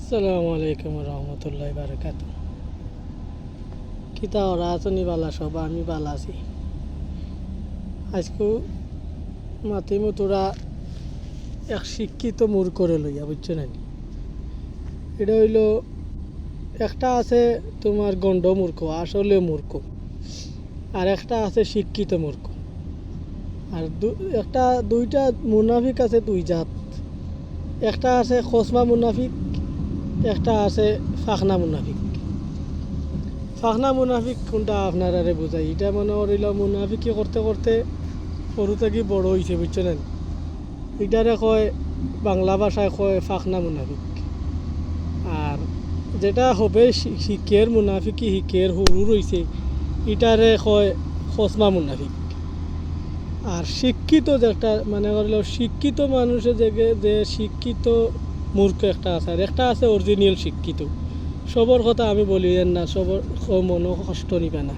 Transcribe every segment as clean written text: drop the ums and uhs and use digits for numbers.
আসসালামু আলাইকুম রহমতুল্লাহ বারকাত। কিতা ওরা আছনি বালা সব, আমি বালা আছি। আজকে মাতিমু তোরা এক শিক্ষিত মূর্খ করে লইয়া, বুঝছো না? এটা হইল, একটা আছে তোমার গণ্ড মূর্খ, আসলে মূর্খ, আর একটা আছে শিক্ষিত মূর্খ। আর একটা দুইটা মুনাফিক আছে, দুই জাত। একটা আছে খসমা মুনাফিক, একটা আছে ফাখনা মুনাফিক। ফাখনা মুনাফিক কোনটা আপনারা বোঝাই, এটা মনে করিল মুনাফিকি করতে করতে সরু থেকে বড় হয়েছে, বুঝছেন? এটারে কয়, বাংলা ভাষায় কয় ফাখনা মুনাফিক। আর যেটা হবে শিখের মুনাফিকি, শিখের সরু রয়েছে, এটারে কয় খসমা মুনাফিক। আর শিক্ষিত যেটা মানে করিল শিক্ষিত মানুষের যে শিক্ষিত মূর্খ একটা আছে, আর একটা আছে অরিজিনাল শিক্ষিত। সবর কথা আমি বলি না, সবর মনও কষ্ট নিবে না।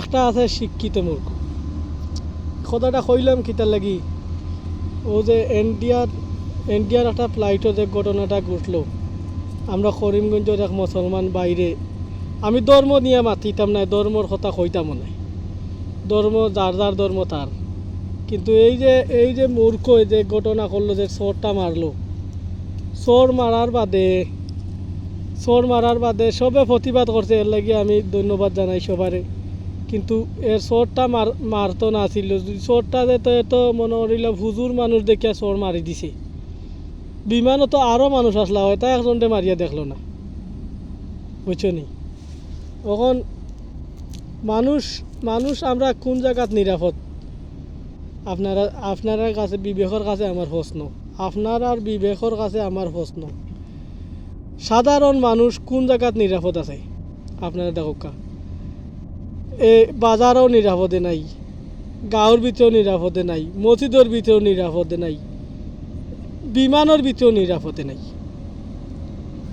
একটা আছে শিক্ষিত মূর্খ। কথাটা কইলাম কিতার লাগি, ও যে ইন্ডিয়ার একটা ফ্লাইটে যে ঘটনাটা ঘটলো, আমরা করিমগঞ্জের এক মুসলমান বাইরে, আমি ধর্ম নিয়ে মাতিতাম না, ধর্মর কথা কইতাম না, ধর্ম যার যার ধর্ম তার। কিন্তু এই যে মূর্খ যে ঘটনা করলো, যে চোরটা মারলো, চোর মারার বাদে সবে প্রতিবাদ করছে, এর লাগে আমি ধন্যবাদ জানাই সবারে। কিন্তু এর চোরটা মারতো না ছিল, চোরটা যেত এত মনে করিল হুজুর মানুষ দেখিয়া চোর মারি দিছে। বিমানও তো আরও মানুষ আসলা হয়, তাই একজনটে মারিয়া দেখলো না, বুঝছো নি? এখন মানুষ আমরা কোন জায়গাত নিরাপদ, আপনার কাছে বিবেকের কাছে আমার প্রশ্ন, আপনার আর বিবেকের কাছে আমার প্রশ্ন, সাধারণ মানুষ কোন জায়গাত নিরাপদ আছে? আপনারা দেখা, বাজারও নিরাপদে নাই, গাঁৱৰ ভিতরেও নিরাপদে নাই, মসজিদের ভিতরেও নিরাপদে নাই, বিমানের ভিতরেও নিরাপদে নাই।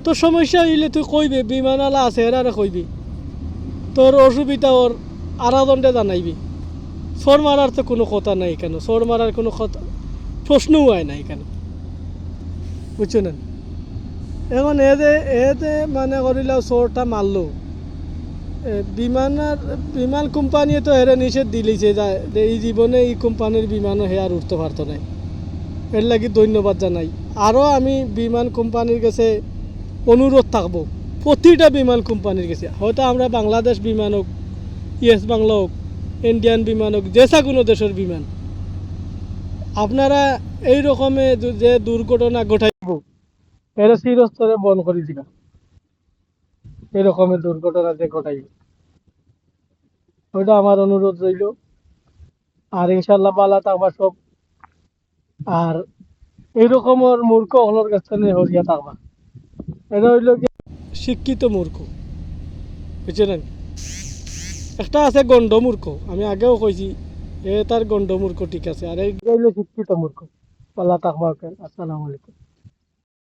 তো সমস্যা হইলে তুই কইবি, বিমানওয়ালা আছে এরারে কইবি, তোর অসুবিধা ওর আরাধনটা জানাইবি। চোর মারার তো কোনো কথা নাই কেন, চোর মারার কোনো কথা প্রশ্নও হয় নাই কেন, বুঝছো না? এখন এ যে মানে করিলাম চোরটা মারলো, বিমান কোম্পানিয়ে তো হেরে নিষেধ দিলিছে যে এই জীবনে এই কোম্পানির বিমানও হে আর উঠতে পারতো না। এর লাগি ধন্যবাদ জানাই। আরও আমি বিমান কোম্পানির কাছে অনুরোধ থাকবো, প্রতিটা বিমান কোম্পানির কাছে, হয়তো আমরা বাংলাদেশ বিমান হোক, ইয়েস বাংলা হোক, ইন্ডিয়ান বিমান হোক, যেসা কোনো দেশের বিমান, আপনারা এই রকমে যে দুর্ঘটনা ঘটাইব, এটা চিরস্তরে বন্ধ করে দিবা। এই রকমের দুর্ঘটনা যে ঘটাইব, ওইটা আমার অনুরোধ রইল। আর ইনশাল্লাহ বালা থাকবা সব। আর এইরকমের মূর্খ হলোর কাছে হরিয়া থাকবা। এটা হইল কি শিক্ষিত মূর্খ, বুঝছেন? একটা আছে গণ্ড মূর্খ, আমি আগেও কইছি, তার গণ্ড মূর্খ ঠিক আছে, আর এই হইল শিক্ষিত মূর্খ। বালা থাকবা। আসসালামু আলাইকুম।